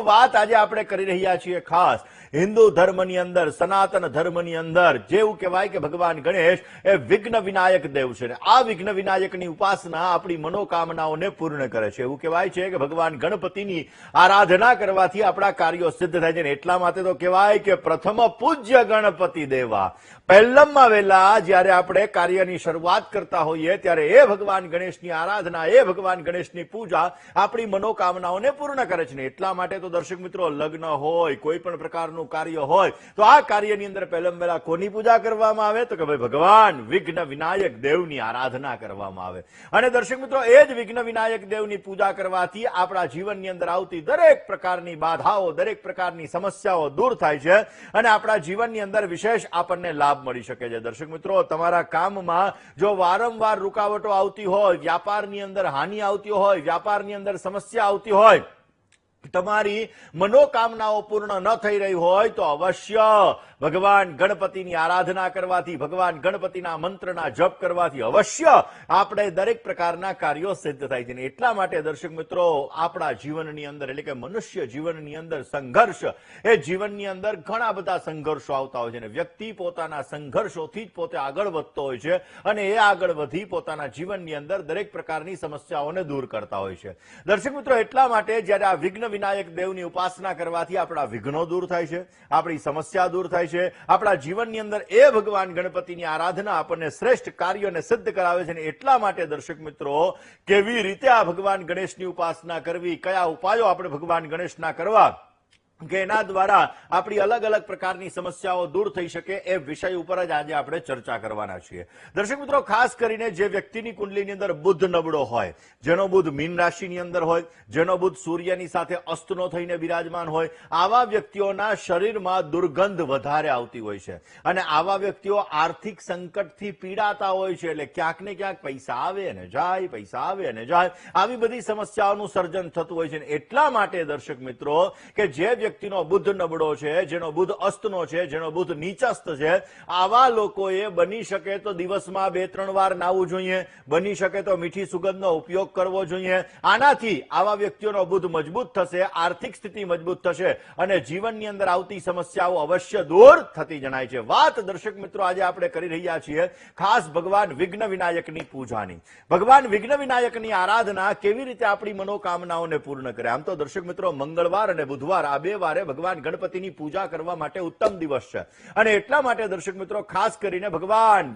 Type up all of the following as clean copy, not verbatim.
વાત આજે આપણે કરી રહ્યા છીએ ખાસ હિન્દુ ધર્મની અંદર, સનાતન ધર્મની અંદર જેવું કહેવાય કે ભગવાન ગણેશ એ વિઘ્ન વિનાયક દેવ છે. આ વિઘ્ન વિનાયકની ઉપાસના આપણી મનોકામનાઓને પૂર્ણ કરે છે. એવું કહેવાય છે કે ભગવાન ગણપતિની આરાધના કરવાથી આપણા કાર્યો સિદ્ધ થાય છે. એટલા માટે તો કહેવાય કે પ્રથમ પૂજ્ય ગણપતિ દેવા. પહેલામાં વહેલા જ્યારે આપણે કાર્યની શરૂઆત કરતા હોઈએ ત્યારે એ ભગવાન ગણેશની આરાધના, એ ભગવાન ગણેશની પૂજા આપણી મનોકામનાઓને પૂર્ણ કરે છે. એટલા માટે તો દર્શક મિત્રો, લગ્ન હોય, કોઈ પણ પ્રકારનું કાર્ય હોય તો આ કાર્યની અંદર પહેલામાં વહેલા કોની પૂજા કરવામાં આવે? તો કે ભાઈ ભગવાન વિઘ્ન વિનાયક દેવની આરાધના કરવામાં આવે. અને દર્શક મિત્રો, એ જ વિઘ્ન વિનાયક દેવની પૂજા કરવાથી આપણા જીવનની અંદર આવતી દરેક પ્રકારની બાધાઓ, દરેક પ્રકારની સમસ્યાઓ દૂર થાય છે અને આપણા જીવનની અંદર વિશેષ આપણને લાભ મળી શકે છે. દર્શક મિત્રો, તમારા કામમાં જો વારંવાર રૂકાવટો આવતી હોય, વ્યાપારની અંદર હાનિ આવતી હોય, વ્યાપારની અંદર સમસ્યા આવતી હોય, તમારી મનોકામનાઓ પૂર્ણ ન થઈ રહી હોય તો અવશ્ય ભગવાન ગણપતિની આરાધના કરવાથી, ભગવાન ગણપતિના મંત્રના જપ કરવાથી અવશ્ય આપણે દરેક પ્રકારના કાર્યો સિદ્ધ થાય છે. એટલા માટે દર્શક મિત્રો, આપણા જીવનની અંદર એટલે કે મનુષ્ય જીવનની અંદર સંઘર્ષ, એ જીવનની અંદર ઘણા બધા સંઘર્ષો આવતા હોય છે અને વ્યક્તિ પોતાના સંઘર્ષોથી જ પોતે આગળ વધતો હોય છે અને એ આગળ વધી પોતાના જીવનની અંદર દરેક પ્રકારની સમસ્યાઓને દૂર કરતા હોય છે. દર્શક મિત્રો, એટલા માટે જ્યારે આ વિઘ્ન વિનાયક દેવની ઉપાસના કરવાથી આપણા વિઘ્નો દૂર થાય છે, આપણી સમસ્યા દૂર થાય છે, આપણા જીવનની અંદર એ ભગવાન ગણપતિની આરાધના આપણને શ્રેષ્ઠ કાર્યોને સિદ્ધ કરાવે છે. એટલા માટે દર્શક મિત્રો, કેવી રીતે આ ભગવાન ગણેશની ઉપાસના કરવી, કયા ઉપાયો આપણે ભગવાન ગણેશના કરવા કે એના દ્વારા આપણી અલગ અલગ પ્રકારની સમસ્યાઓ દૂર થઈ શકે, એ વિષય ઉપર જ આજે આપણે ચર્ચા કરવાના છીએ. દર્શક મિત્રો, ખાસ કરીને જે વ્યક્તિની કુંડલીની અંદર બુધ નબળો હોય, જેનો બુધ મીન રાશિની અંદર હોય, જેનો બુધ સૂર્યની સાથે અસ્તનો થઈને બિરાજમાન હોય, આવા વ્યક્તિઓના શરીરમાં દુર્ગંધ વધારે આવતી હોય છે અને આવા વ્યક્તિઓ આર્થિક સંકટથી પીડાતા હોય છે. એટલે ક્યાંક ને ક્યાંક પૈસા આવે અને જાય, પૈસા આવે અને જાય, આવી બધી સમસ્યાઓનું સર્જન થતું હોય છે. એટલા માટે દર્શક મિત્રો, કે જે વ્યક્તિનો બુધ નબળો છે, જેનો બુધ અસ્તનો છે, જેનો બુધ નીચસ્ત છે, આવા લોકોએ બની શકે તો દિવસમાં 2-3 વાર નાવું જોઈએ, બની શકે તો મીઠી સુગંધનો ઉપયોગ કરવો જોઈએ. આનાથી આવા વ્યક્તિઓનો બુધ મજબૂત થશે, આર્થિક સ્થિતિ મજબૂત થશે અને જીવનની અંદર આવતી સમસ્યાઓ અવશ્ય દૂર થતી જણાય છે. વાત દર્શક મિત્રો આજે આપણે કરી રહ્યા છીએ ખાસ ભગવાન વિઘ્ન વિનાયકની પૂજાની. ભગવાન વિઘ્ન વિનાયકની આરાધના કેવી રીતે આપણી મનોકામનાઓને પૂર્ણ કરે? આમ તો દર્શક મિત્રો, મંગળવાર અને બુધવાર આ બે વારે ભગવાન ગણપતિની પૂજા કરવા માટે ઉત્તમ દિવસ છે અને એટલા માટે દર્શક મિત્રો, ખાસ કરીને ભગવાન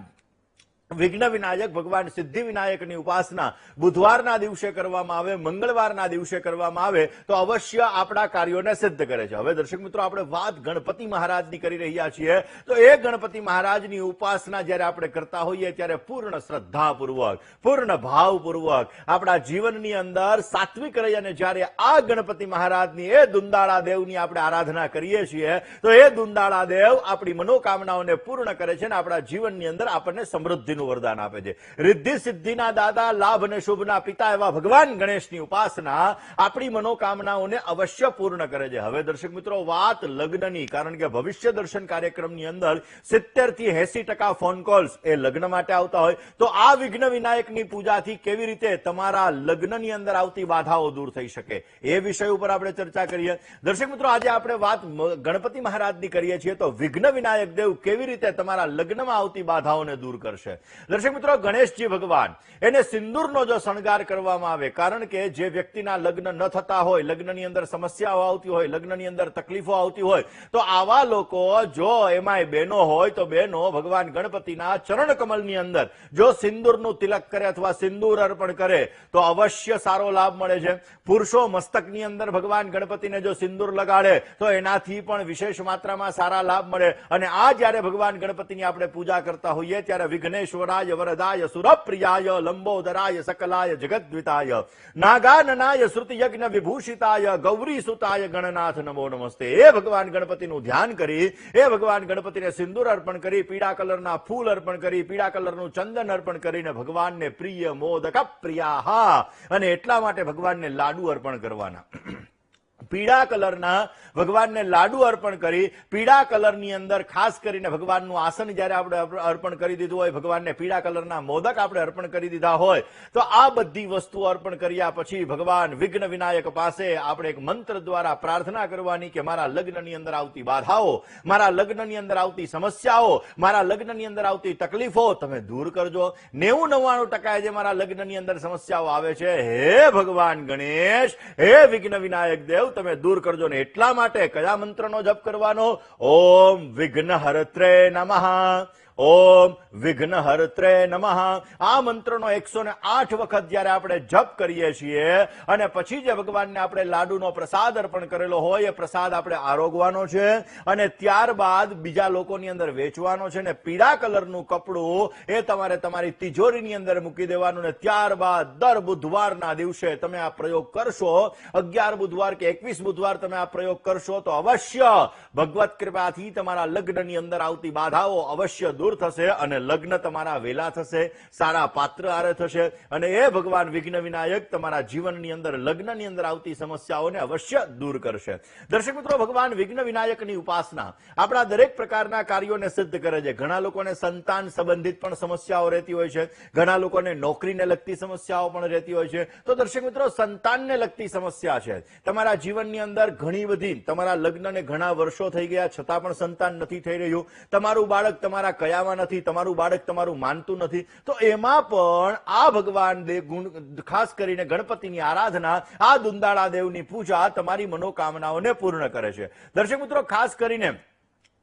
વિઘ્ન વિનાયક, ભગવાન સિદ્ધિ વિનાયકની ઉપાસના બુધવારના દિવસે કરવામાં આવે, મંગળવારના દિવસે કરવામાં આવે તો અવશ્ય આપણા કાર્યોને સિદ્ધ કરે છે. હવે દર્શક મિત્રો, આપણે વાત ગણપતિ મહારાજની કરી રહ્યા છીએ તો એ ગણપતિ મહારાજની ઉપાસના જ્યારે આપણે કરતા હોઈએ ત્યારે પૂર્ણ શ્રદ્ધાપૂર્વક, પૂર્ણ ભાવપૂર્વક આપણા જીવનની અંદર સાત્વિક રહી અને જ્યારે આ ગણપતિ મહારાજની, એ દુંદાળા દેવની આપણે આરાધના કરીએ છીએ તો એ દુંદાળા દેવ આપણી મનોકામનાઓને પૂર્ણ કરે છે અને આપણા જીવનની અંદર આપણને સમૃદ્ધિ વરદાન આપે છે. રિદ્ધિ સિદ્ધિના દાદા, લાભ અને શુભના પિતા એવા ભગવાન ગણેશની ઉપાસના આપણી મનોકામનાઓને અવશ્ય પૂર્ણ કરે છે. હવે દર્શક મિત્રો, વાત લગ્નની, કારણ કે ભવિષ્ય દર્શન કાર્યક્રમની અંદર 70 થી 80% ફોન કોલ્સ એ લગ્ન માટે આવતા હોય તો આ વિઘ્ન વિનાયકની પૂજાથી કેવી રીતે તમારા લગ્નની અંદર આવતી બાધાઓ દૂર થઈ શકે, એ વિષય ઉપર આપણે ચર્ચા કરીએ. દર્શક મિત્રો, આજે આપણે વાત ગણપતિ મહારાજની કરીએ છીએ તો વિઘ્ન વિનાયક દેવ કેવી રીતે તમારા લગ્નમાં આવતી બાધાઓને દૂર કરશે. દર્શક મિત્રો, ગણેશજી ભગવાન, એને સિંદૂરનો જો શણગાર કરવામાં આવે, કારણ કે જે વ્યક્તિના લગ્ન ન થતા હોય, લગ્નની અંદર સમસ્યાઓ આવતી હોય, લગ્નની અંદર તકલીફો આવતી હોય તો આવા લોકો, જો એમાંય બહેનો હોય તો બહેનો ભગવાન ગણપતિના ચરણ કમલની અંદર જો સિંદૂરનું તિલક કરે અથવા સિંદૂર અર્પણ કરે તો અવશ્ય સારો લાભ મળે છે. પુરુષો મસ્તકની અંદર ભગવાન ગણપતિને જો સિંદૂર લગાડે તો એનાથી પણ વિશેષ માત્રામાં સારા લાભ મળે. અને આ જ્યારે ભગવાન ગણપતિની આપણે પૂજા કરતા હોઈએ ત્યારે વિઘ્નેશ્વરાય વરદાય સુરપ્રિયાય લંબોદરાય સકલાય જગદ્વિતાય નાગાનનાય શ્રુતિ યજ્ઞ વિભૂષિતાય ગૌરી સુતાય ગણનાથ નમો નમસ્તે. એ ભગવાન ગણપતિનું ધ્યાન કરી, એ ભગવાન ગણપતિને સિંદૂર અર્પણ કરી, પીળા કલરના ફૂલ અર્પણ કરી, પીળા કલરનું ચંદન અર્પણ કરીને ભગવાનને પ્રિય મોદક પ્રિયા, અને એટલા માટે ભગવાનને લાડુ અર્પણ કરવાના. પીળા કલરના ભગવાનને લાડુ અર્પણ કરી, પીળા કલરની અંદર ખાસ કરીને ભગવાનનું આસન જ્યારે આપણે અર્પણ કરી દીધું હોય, ભગવાનને પીળા કલરના મોદક આપણે અર્પણ કરી દીધા હોય, તો આ બધી વસ્તુઓ અર્પણ કર્યા પછી ભગવાન વિઘ્ન વિનાયક પાસે આપણે એક મંત્ર દ્વારા પ્રાર્થના કરવાની કે મારા લગ્નની અંદર આવતી બાધાઓ, મારા લગ્નની અંદર આવતી સમસ્યાઓ, મારા લગ્નની અંદર આવતી તકલીફો તમે દૂર કરજો. 90-99% જે મારા લગ્નની અંદર સમસ્યાઓ આવે છે, હે ભગવાન ગણેશ, હે વિઘ્ન વિનાયક દેવ, તમે દૂર કરજો. ને એટલા માટે કયા મંત્રનો જપ કરવાનો? ઓમ વિઘ્નહર્ત્રે નમઃ, ઓમ વિઘ્નહર્ત્રે નમઃ. આ મંત્રનો 108 વખત જ્યારે આપણે જપ કરીએ છીએ અને પછી જે ભગવાનને આપણે લાડુનો પ્રસાદ અર્પણ કરેલો હોય એ પ્રસાદ આપણે આરોગવાનો છે અને ત્યારબાદ બીજા લોકોની અંદર વેચવાનો છે. ને પીળા કલરનું કપડું એ તમારે તમારી તિજોરીની અંદર મૂકી દેવાનું. ને ત્યારબાદ દર બુધવારના દિવસે તમે આ પ્રયોગ કરશો, 11 બુધવાર કે 21 બુધવાર તમે આ પ્રયોગ કરશો તો અવશ્ય ભગવત કૃપાથી તમારા લગ્નની અંદર આવતી બાધાઓ અવશ્ય દૂર થશે અને લગ્ન તમારા વેલા થશે, સારા પાત્ર આરે થશે અને એ ભગવાન વિઘ્ન વિનાયક તમારા જીવનની અંદર લગ્નની અંદર આવતી સમસ્યાઓને અવશ્ય દૂર કરશે. દર્શક મિત્રો, ભગવાન વિઘ્ન વિનાયકની ઉપાસના આપણા દરેક પ્રકારના કાર્યોને સિદ્ધ કરે છે. ઘણા લોકોને સંતાન સંબંધિત પણ સમસ્યાઓ રહેતી હોય છે, ઘણા લોકોને નોકરીને લગતી સમસ્યાઓ પણ રહેતી હોય છે. તો દર્શક મિત્રો, સંતાનને લગતી સમસ્યા છે તમારા જીવનની અંદર ઘણી બધી, તમારા લગ્નને ઘણા વર્ષો થઈ ગયા છતાં પણ સંતાન નથી થઈ રહ્યું, તમારું બાળક તમારા કયામાં નથી, તમારું બાળક તમારું માનતું નથી, તો એમાં પણ આ ભગવાન ખાસ કરીને ગણપતિની આરાધના, આ દુંદાળા દેવની પૂજા તમારી મનોકામનાઓને પૂર્ણ કરે છે. દર્શક મિત્રો, ખાસ કરીને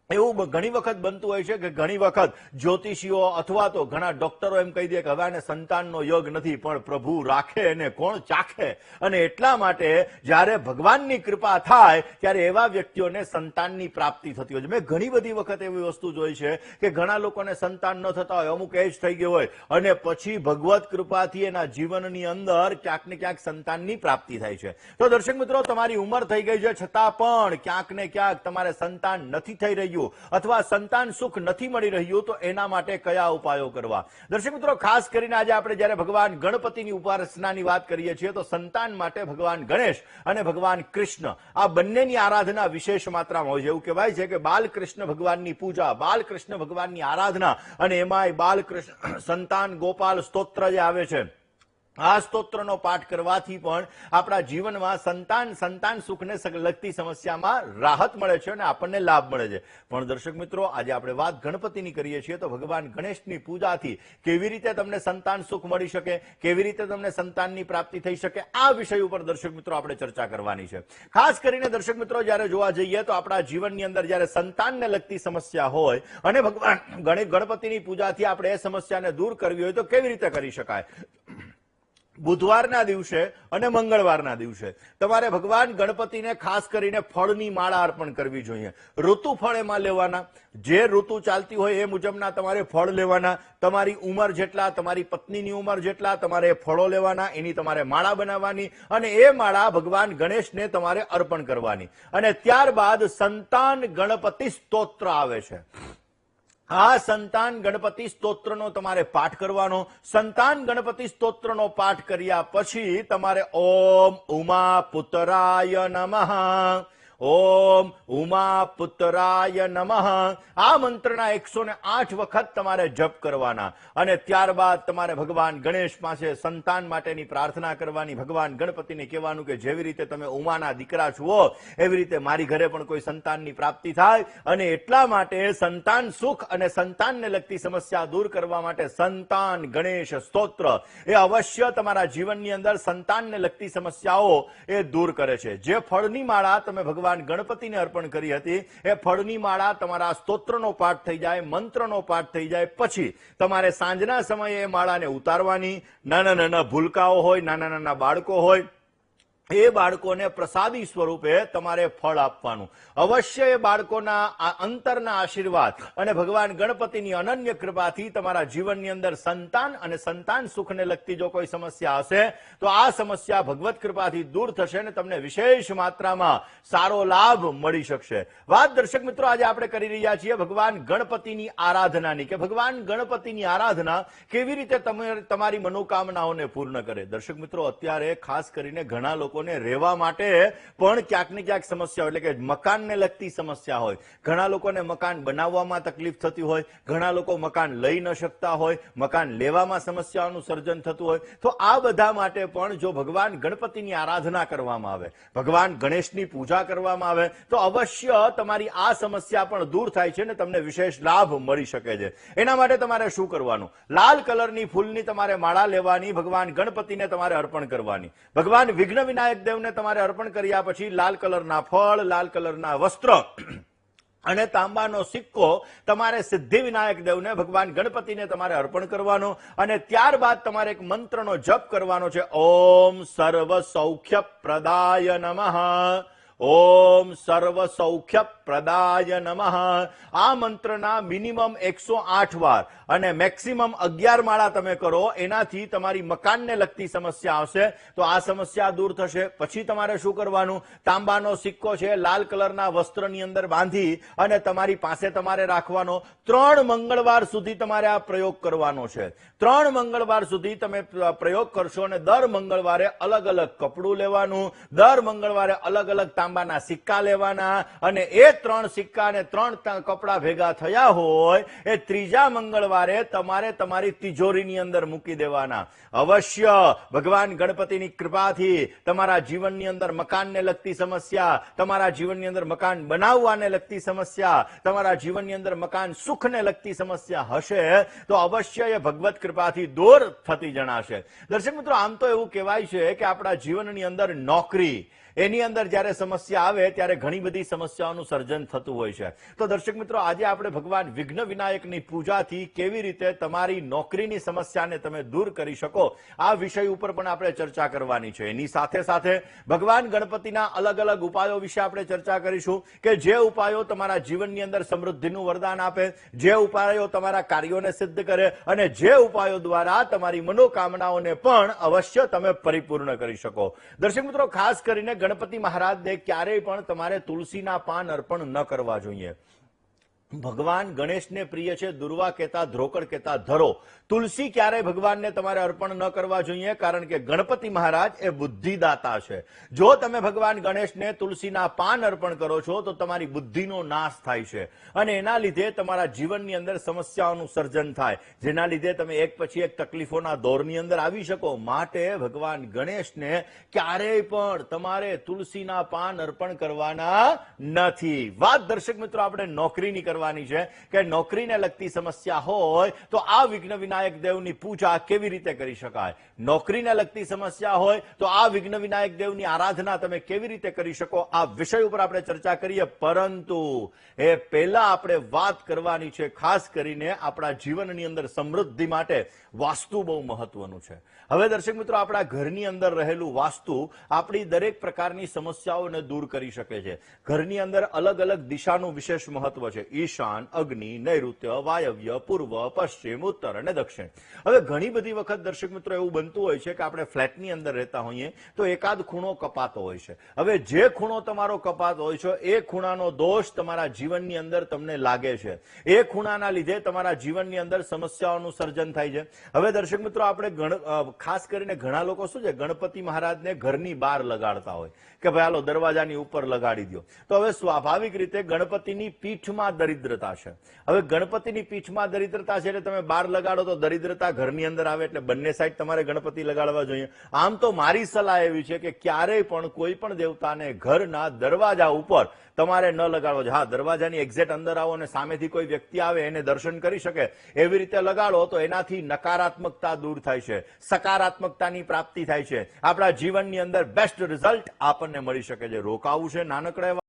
એવું ઘણી વખત બનતું હોય છે કે ઘણી વખત જ્યોતિષીઓ અથવા તો ઘણા ડોક્ટરો એમ કહી દે કે હવે આને સંતાનનો યોગ નથી, પણ પ્રભુ રાખે અને કોણ ચાખે. અને એટલા માટે જ્યારે ભગવાનની કૃપા થાય ત્યારે એવા વ્યક્તિઓને સંતાનની પ્રાપ્તિ થતી હોય છે. મેં ઘણી બધી વખત એવી વસ્તુ જોઈ છે કે ઘણા લોકોને સંતાન ન થતા હોય, અમુક એજ થઈ ગયો હોય અને પછી ભગવત કૃપાથી એના જીવનની અંદર ક્યાંક ને ક્યાંક સંતાનની પ્રાપ્તિ થાય છે. તો દર્શક મિત્રો, તમારી ઉંમર થઈ ગઈ છે છતાં પણ ક્યાંક ને ક્યાંક તમારે સંતાન નથી થઈ રહ્યું અથવા સંતાન સુખ નથી મળી રહ્યું, તો એના માટે કયા ઉપાયો કરવા? દર્શક મિત્રો, ખાસ કરીને આજે આપણે જ્યારે ભગવાન ગણપતિની ઉપાસનાની વાત કરીએ છીએ તો સંતાન માટે ભગવાન ગણેશ અને ભગવાન કૃષ્ણ આ બંનેની આરાધના વિશેષ માત્રામાં હોય છે. એવું કહેવાય છે કે બાલકૃષ્ણ ભગવાનની પૂજા, બાલકૃષ્ણ ભગવાનની આરાધના અને એમાંય બાલકૃષ્ણ સંતાન ગોપાલ સ્તોત્ર જે આવે છે, આ સ્તોત્રનો પાઠ કરવાથી પણ આપણા જીવનમાં સંતાન સુખને લગતી સમસ્યામાં રાહત મળે છે અને આપણને લાભ મળે છે. પણ દર્શક મિત્રો, આજે આપણે વાત ગણપતિની કરીએ છીએ તો ભગવાન ગણેશની પૂજાથી કેવી રીતે તમને સંતાન સુખ મળી શકે, કેવી રીતે તમને સંતાનની પ્રાપ્તિ થઈ શકે, આ વિષય ઉપર દર્શક મિત્રો આપણે ચર્ચા કરવાની છે. ખાસ કરીને દર્શક મિત્રો, જ્યારે જોવા જઈએ તો આપણા જીવનની અંદર જ્યારે સંતાનને લગતી સમસ્યા હોય અને ભગવાન ગણપતિની પૂજાથી આપણે એ સમસ્યાને દૂર કરવી હોય તો કેવી રીતે કરી શકાય? બુધવારના દિવસે અને મંગળવારના દિવસે તમારે ભગવાન ગણપતિને ખાસ કરીને ફળની માળા અર્પણ કરવી જોઈએ. ઋતુ ફળ એમાં લેવાના, જે ઋતુ ચાલતી હોય એ મુજબના તમારે ફળ લેવાના, તમારી ઉંમર જેટલા, તમારી પત્નીની ઉંમર જેટલા તમારે ફળો લેવાના, એની તમારે માળા બનાવવાની અને એ માળા ભગવાન ગણેશને તમારે અર્પણ કરવાની. અને ત્યારબાદ સંતાન ગણપતિ સ્તોત્ર આવે છે, આ સંતાન ગણપતિ સ્તોત્રનો તમારે પાઠ કરવાનો. સંતાન ગણપતિ સ્તોત્રનો પાઠ કર્યા પછી તમારે ઓમ ઉમા પુત્રાય નમઃ, ઓમ ઉમા પુત્રાય નમઃ આ મંત્રના 108 વખત તમારે જપ કરવાના અને ત્યારબાદ તમારે ભગવાન ગણેશ પાસે સંતાન માટેની પ્રાર્થના કરવાની. ભગવાન ગણપતિને કહેવાનું કે જેવી રીતે તમે ઉમાના દીકરા છો એવી રીતે મારી ઘરે પણ કોઈ સંતાનની પ્રાપ્તિ થાય અને એટલા માટે સંતાન સુખ અને સંતાનને લગતી સમસ્યા દૂર કરવા માટે સંતાન ગણેશ સ્તોત્ર એ અવશ્ય તમારા જીવનની અંદર સંતાનને લગતી સમસ્યાઓ એ દૂર કરે છે. જે ફળની માળા તમે ભગવાન ગણપતિને અર્પણ કરી હતી એ ફળની માળા તમારા સ્તોત્રનો પાઠ થઈ જાય, મંત્રનો પાઠ થઈ જાય પછી તમારે સાંજના સમયે એ માળાને ઉતારવાની. નાના નાના ભૂલકાઓ હોય, નાના નાના બાળકો હોય, એ બાળકોને પ્રસાદી સ્વરૂપે તમારે ફળ આપવાનું. અવશ્ય એ બાળકોના અંતરના આશીર્વાદ અને ભગવાન ગણપતિની અનન્ય કૃપાથી તમારા જીવનની અંદર સંતાન અને સંતાન સુખને લગતી જો કોઈ સમસ્યા હશે તો આ સમસ્યા ભગવત કૃપાથી દૂર થશે અને તમને વિશેષ માત્રામાં સારો લાભ મળી શકશે. વાત દર્શક મિત્રો આજે આપણે કરી રહ્યા છીએ ભગવાન ગણપતિની આરાધનાની, કે ભગવાન ગણપતિની આરાધના કેવી રીતે તમારી મનોકામનાઓને પૂર્ણ કરે. દર્શક મિત્રો, અત્યારે ખાસ કરીને ઘણા લોકો લોકોને રહેવા માટે પણ ક્યાંક ને ક્યાંક સમસ્યા એટલે કે મકાનને લગતી સમસ્યા હોય. ઘણા લોકોને મકાન બનાવવામાં તકલીફ થતી હોય, ઘણા લોકો મકાન લઈ ન શકતા હોય, મકાન લેવામાં સમસ્યાઓનું સર્જન થતું હોય. તો આ બધા માટે પણ જો ભગવાન ગણપતિની આરાધના કરવામાં આવે, ભગવાન ગણેશની પૂજા કરવામાં આવે તો અવશ્ય તમારી આ સમસ્યા પણ દૂર થાય છે ને તમને વિશેષ લાભ મળી શકે છે. એના માટે તમારે શું કરવાનું? લાલ કલરની ફૂલની તમારે માળા લેવાની, ભગવાન ગણપતિને તમારે અર્પણ કરવાની. ભગવાન વિઘ્ન વિનાયક દેવને તમારે અર્પણ કર્યા પછી લાલ કલરના ફળ, લાલ કલરના વસ્ત્ર અને તાંબાનો સિક્કો તમારે સિદ્ધિ વિનાયક દેવને, ભગવાન ગણપતિને તમારે અર્પણ કરવાનો. અને ત્યારબાદ તમારે એક મંત્રનો જપ કરવાનો છે. ઓમ સર્વ સૌખ્ય પ્રદાય નમઃ, ઓમ સર્વ સૌખ્ય પ્રદાય નમઃ. આ મંત્રના મિનિમમ 108 વાર અને મેક્સિમમ 11 માળા તમે કરો, એનાથી તમારી મકાનને લગતી સમસ્યા આવશે તો આ સમસ્યા દૂર થશે. પછી તમારે શું કરવાનું? તાંબાનો સિક્કો છે લાલ કલરના વસ્ત્રની અંદર બાંધી અને તમારી પાસે તમારે રાખવાનો. 3 મંગળવાર સુધી તમારે આ પ્રયોગ કરવાનો છે. 3 મંગળવાર સુધી તમે પ્રયોગ કરશો અને દર મંગળવારે અલગ અલગ કપડું લેવાનું, દર મંગળવારે અલગ અલગ તાંબાના સિક્કા લેવાના અને એ 3 સિક્કા અને 3 કપડા ભેગા થયા હોય એ ત્રીજા મંગળવારે તમારે તમારી તિજોરીની અંદર મૂકી દેવાના. અવશ્ય ભગવાન ગણપતિની કૃપાથી તમારા જીવનની અંદર મકાનને લગતી સમસ્યા, તમારા જીવનની અંદર મકાન બનાવવાને લગતી સમસ્યા, તમારા જીવનની અંદર મકાન સુખને લગતી સમસ્યા હશે તો અવશ્ય એ ભગવત કૃપાથી દૂર થતી જણાશે. દર્શક મિત્રો, આમ તો એવું કહેવાય છે કે આપણા જીવનની અંદર નોકરી, એની અંદર જ્યારે સમસ્યા આવે ત્યારે ઘણી બધી સમસ્યાઓનું સર્જન થતું હોય છે. તો દર્શક મિત્રો, આજે આપણે ભગવાન વિઘ્ન વિનાયકની પૂજાથી કેવી રીતે તમારી નોકરીની સમસ્યાને તમે દૂર કરી શકો આ વિષય ઉપર પણ આપણે ચર્ચા કરવાની છે. એની સાથે સાથે ભગવાન ગણપતિના અલગ અલગ ઉપાયો વિશે આપણે ચર્ચા કરીશું કે જે ઉપાયો તમારા જીવનની અંદર સમૃદ્ધિનું વરદાન આપે, જે ઉપાયો તમારા કાર્યોને સિદ્ધ કરે અને જે ઉપાયો દ્વારા તમારી મનોકામનાઓને પણ અવશ્ય તમે પરિપૂર્ણ કરી શકો. દર્શક મિત્રો, ખાસ કરીને ગણપતિ મહારાજને ક્યારેય પણ તમારે તુલસીના પાન અર્પણ ન કરવા જોઈએ. ભગવાન ગણેશને પ્રિય છે દુર્વા કેતા, ધ્રોકડ કેતા ધરો. તુલસી ક્યારેય ભગવાનને તમારે અર્પણ ન કરવા જોઈએ, કારણ કે ગણપતિ મહારાજ એ બુદ્ધિદાતા છે. જો તમે ભગવાન ગણેશને તુલસીના પાન અર્પણ કરો છો તો તમારી બુદ્ધિનો નાશ થાય છે અને એના લીધે તમારા જીવનની અંદર સમસ્યાઓનું સર્જન થાય, જેના લીધે તમે એક પછી એક તકલીફોના દોરની અંદર આવી શકો. માટે ભગવાન ગણેશને ક્યારેય પણ તમારે તુલસીના પાન અર્પણ કરવાના નથી. વાત દર્શક મિત્રો આપણે નોકરીની કરવાની છે કે નોકરીને લગતી સમસ્યા હોય તો આ વિઘ્ન વિનાયક દેવની પૂજા કેવી રીતે કરી શકાય. નોકરીને લગતી સમસ્યા હોય તો આ વિઘ્ન વિનાયક દેવની આરાધના તમે કેવી રીતે કરી શકો, આ વિષય ઉપર આપણે ચર્ચા કરીએ. પરંતુ એ પહેલા આપણે વાત કરવાની છે ખાસ કરીને આપણા જીવનની અંદર સમૃદ્ધિ માટે વાસ્તુ બહુ મહત્વનું છે. હવે દર્શક મિત્રો, આપણા ઘરની અંદર રહેલું વાસ્તુ આપણી દરેક પ્રકારની સમસ્યાઓને દૂર કરી શકે છે. ઘરની અંદર અલગ અલગ દિશાનું વિશેષ મહત્વ છે. ઈશાન, અગ્નિ, નૈઋત્ય, વાયવ્ય, પૂર્વ, પશ્ચિમ, ઉત્તર અને દક્ષિણ. હવે ઘણી બધી વખત દર્શક મિત્રો એવું બનતું હોય છે કે આપણે ફ્લેટની અંદર રહેતા હોઈએ તો એકાદ ખૂણો કપાતો હોય છે. હવે જે ખૂણો તમારો કપાતો હોય છે એ ખૂણાનો દોષ તમારા જીવનની અંદર તમને લાગે છે, એ ખૂણાના લીધે તમારા જીવનની અંદર સમસ્યાઓનું સર્જન થાય છે. હવે દર્શક મિત્રો, આપણે ખાસ કરીને ઘણા લોકો શું છે, ગણપતિ મહારાજને ઘરની બહાર લગાડતા હોય કે ભાઈ હાલો દરવાજાની ઉપર લગાડી દો. તો હવે સ્વાભાવિક રીતે ગણપતિની પીઠમાં દરિદ્રતા છે. હવે ગણપતિની પીઠમાં દરિદ્રતા છે એટલે તમે બહાર લગાડો તો દરિદ્રતા ઘરની અંદર આવે, એટલે બંને સાઈડ તમારે ગણપતિ લગાડવા જોઈએ. આમ તો મારી સલાહ એવી છે કે ક્યારેય પણ કોઈ પણ દેવતાને ઘરના દરવાજા ઉપર તમારે ન લગાડવો જોઈએ. હા, દરવાજાની એક્ઝેક્ટ અંદર આવો અને સામેથી કોઈ વ્યક્તિ આવે એને દર્શન કરી શકે એવી રીતે લગાડો તો એનાથી નકારાત્મકતા દૂર થાય છે, સકારાત્મકતાની પ્રાપ્તિ થાય છે. આપણા જીવનની અંદર બેસ્ટ રિઝલ્ટ આપણને મળી શકે છે. રોકાવું છે નાનકડા